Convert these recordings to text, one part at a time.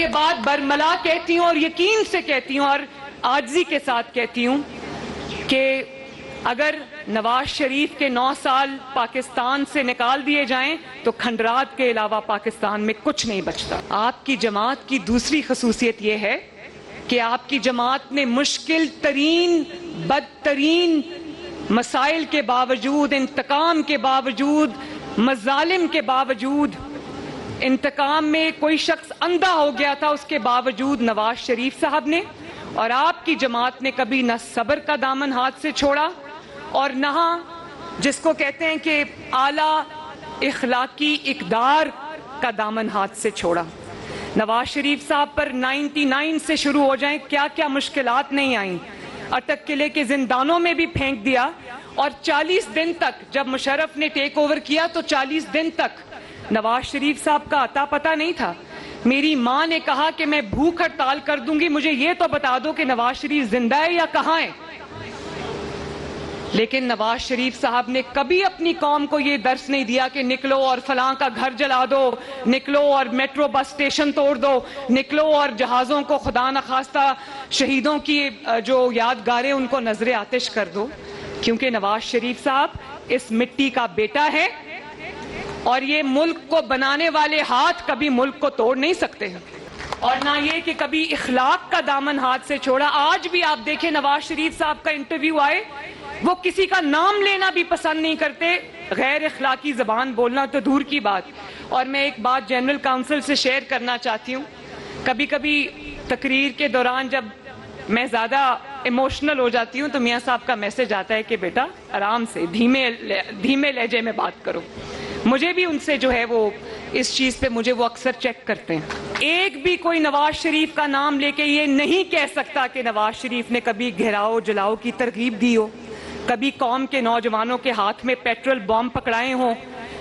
یہ بات برملا کہتی ہوں اور یقین سے کہتی ہوں اور عاجزی کے ساتھ کہتی ہوں کہ اگر نواز شریف کے 9 سال پاکستان سے نکال دیے جائیں تو کھنڈرات کے علاوہ پاکستان میں کچھ نہیں بچتا۔ آپ کی جماعت کی دوسری خصوصیت یہ ہے کہ آپ کی جماعت نے مشکل ترین بدترین مسائل کے باوجود، انتقام کے باوجود، مظالم کے باوجود، انتقام میں کوئی شخص اندھا ہو گیا تھا اس کے باوجود نواز شریف صاحب نے اور آپ کی جماعت نے کبھی نہ صبر کا دامن ہاتھ سے چھوڑا اور نہ جس کو کہتے ہیں کہ اعلیٰ اخلاقی اقدار کا دامن ہاتھ سے چھوڑا۔ نواز شریف صاحب پر 99 سے شروع ہو جائیں کیا کیا مشکلات نہیں آئیں، اٹک قلعے کے زندانوں میں بھی پھینک دیا اور 40 دن تک جب مشرف نے ٹیک اوور کیا تو 40 دن تک نواز شریف صاحب کا اتا پتہ نہیں تھا۔ میری ماں نے کہا کہ میں بھوک ہڑتال کر دوں گی، مجھے یہ تو بتا دو کہ نواز شریف زندہ ہے یا کہاں ہے۔ لیکن نواز شریف صاحب نے کبھی اپنی قوم کو یہ درس نہیں دیا کہ نکلو اور فلاں کا گھر جلا دو، نکلو اور میٹرو بس اسٹیشن توڑ دو، نکلو اور جہازوں کو خدا نخواستہ شہیدوں کی جو یادگاریں ان کو نظر آتش کر دو، کیونکہ نواز شریف صاحب اس مٹی کا بیٹا ہے اور یہ ملک کو بنانے والے ہاتھ کبھی ملک کو توڑ نہیں سکتے ہیں اور نہ یہ کہ کبھی اخلاق کا دامن ہاتھ سے چھوڑا۔ آج بھی آپ دیکھیں نواز شریف صاحب کا انٹرویو آئے، وہ کسی کا نام لینا بھی پسند نہیں کرتے، غیر اخلاقی زبان بولنا تو دور کی بات۔ اور میں ایک بات جنرل کاؤنسل سے شیئر کرنا چاہتی ہوں، کبھی کبھی تقریر کے دوران جب میں زیادہ ایموشنل ہو جاتی ہوں تو میاں صاحب کا میسج آتا ہے کہ بیٹا آرام سے دھیمے لہجے میں بات کرو۔ مجھے بھی ان سے جو ہے وہ اس چیز پہ مجھے وہ اکثر چیک کرتے ہیں۔ ایک بھی کوئی نواز شریف کا نام لے کے یہ نہیں کہہ سکتا کہ نواز شریف نے کبھی گھیراؤ جلاؤ کی ترغیب دی ہو، کبھی قوم کے نوجوانوں کے ہاتھ میں پیٹرول بم پکڑائے ہوں،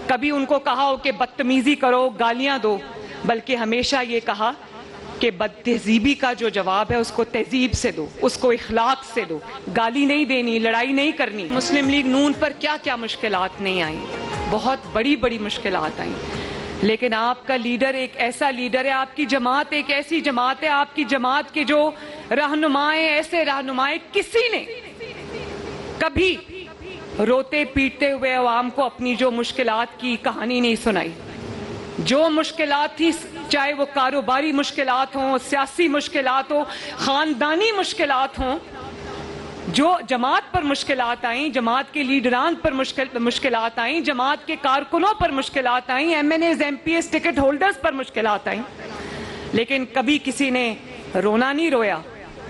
کبھی ان کو کہا ہو کہ بدتمیزی کرو، گالیاں دو، بلکہ ہمیشہ یہ کہا کہ بد تہذیبی کا جو جواب ہے اس کو تہذیب سے دو، اس کو اخلاق سے دو، گالی نہیں دینی، لڑائی نہیں کرنی۔ مسلم لیگ نون پر کیا کیا مشکلات نہیں آئیں، بہت بڑی بڑی مشکلات آئیں، لیکن آپ کا لیڈر ایک ایسا لیڈر ہے، آپ کی جماعت ایک ایسی جماعت ہے، آپ کی جماعت کے جو رہنمائیں ایسے رہنمائیں کسی نے کبھی روتے پیٹتے ہوئے عوام کو اپنی جو مشکلات کی کہانی نہیں سنائی۔ جو مشکلات تھی، چاہے وہ کاروباری مشکلات ہوں، سیاسی مشکلات ہوں، خاندانی مشکلات ہوں، جو جماعت پر مشکلات آئیں، جماعت کے لیڈران پر مشکلات آئیں، جماعت کے کارکنوں پر مشکلات آئیں، M N As M P s ticket holders پر مشکلات آئیں، لیکن کبھی کسی نے رونا نہیں رویا۔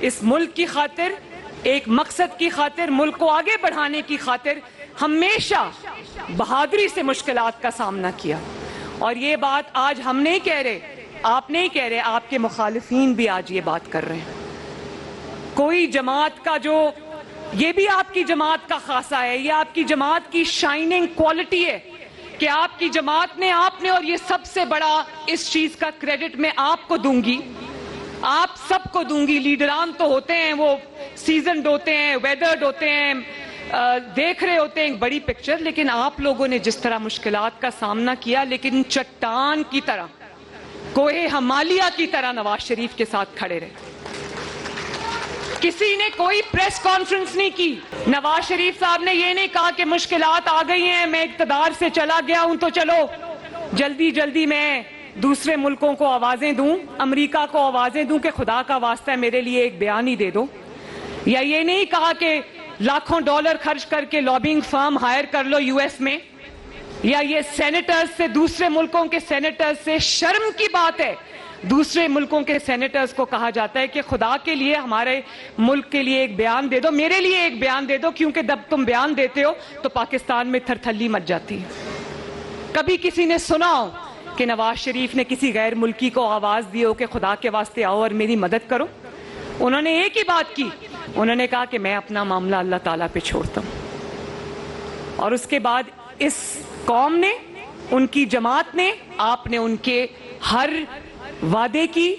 اس ملک کی خاطر، ایک مقصد کی خاطر، ملک کو آگے بڑھانے کی خاطر ہمیشہ بہادری سے مشکلات کا سامنا کیا۔ اور یہ بات آج ہم نہیں کہہ رہے، آپ نہیں کہہ رہے، آپ کے مخالفین بھی آج یہ بات کر رہے ہیں۔ کوئی جماعت کا جو، یہ بھی آپ کی جماعت کا خاصہ ہے، یہ آپ کی جماعت کی شائننگ کوالٹی ہے کہ آپ کی جماعت نے، اور یہ سب سے بڑا اس چیز کا کریڈٹ میں آپ کو دوں گی، آپ سب کو دوں گی۔ لیڈران تو ہوتے ہیں، وہ سیزنڈ ہوتے ہیں، ویدرڈ ہوتے ہیں، دیکھ رہے ہوتے ہیں ایک بڑی پکچر، لیکن آپ لوگوں نے جس طرح مشکلات کا سامنا کیا، لیکن چٹان کی طرح، کوہ ہمالیہ کی طرح نواز شریف کے ساتھ کھڑے رہے۔ کسی نے کوئی پریس کانفرنس نہیں کی، نواز شریف صاحب نے یہ نہیں کہا کہ مشکلات آ گئی ہیں، میں اقتدار سے چلا گیا ہوں تو چلو جلدی جلدی میں دوسرے ملکوں کو آوازیں دوں، امریکہ کو آوازیں دوں کہ خدا کا واسطہ ہے میرے لیے ایک بیان ہی دے دو، یا یہ نہیں کہا کہ لاکھوں ڈالر خرچ کر کے لابنگ فرم ہائر کر لو یو ایس میں، یا یہ سینیٹرز سے، دوسرے ملکوں کے سینیٹرز سے، شرم کی بات ہے، دوسرے ملکوں کے سینیٹرز کو کہا جاتا ہے کہ خدا کے لیے ہمارے ملک کے لیے ایک بیان دے دو، میرے لیے ایک بیان دے دو، کیونکہ جب تم بیان دیتے ہو تو پاکستان میں تھرتھلی مچ جاتی ہے۔ کبھی کسی نے سنا ہو کہ نواز شریف نے کسی غیر ملکی کو آواز دی ہو کہ خدا کے واسطے آؤ اور میری مدد کرو؟ انہوں نے ایک ہی بات کی، انہوں نے کہا کہ میں اپنا معاملہ اللہ تعالیٰ پہ چھوڑتا ہوں۔ اور اس کے بعد اس قوم نے، ان کی جماعت نے، آپ نے ان کے ہر وعدے کی،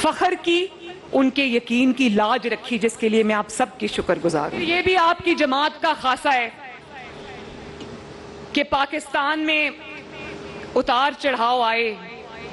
فخر کی، ان کے یقین کی لاج رکھی، جس کے لیے میں آپ سب کی شکر گزار ہوں۔ یہ بھی آپ کی جماعت کا خاصہ ہے کہ پاکستان میں اتار چڑھاؤ آئے،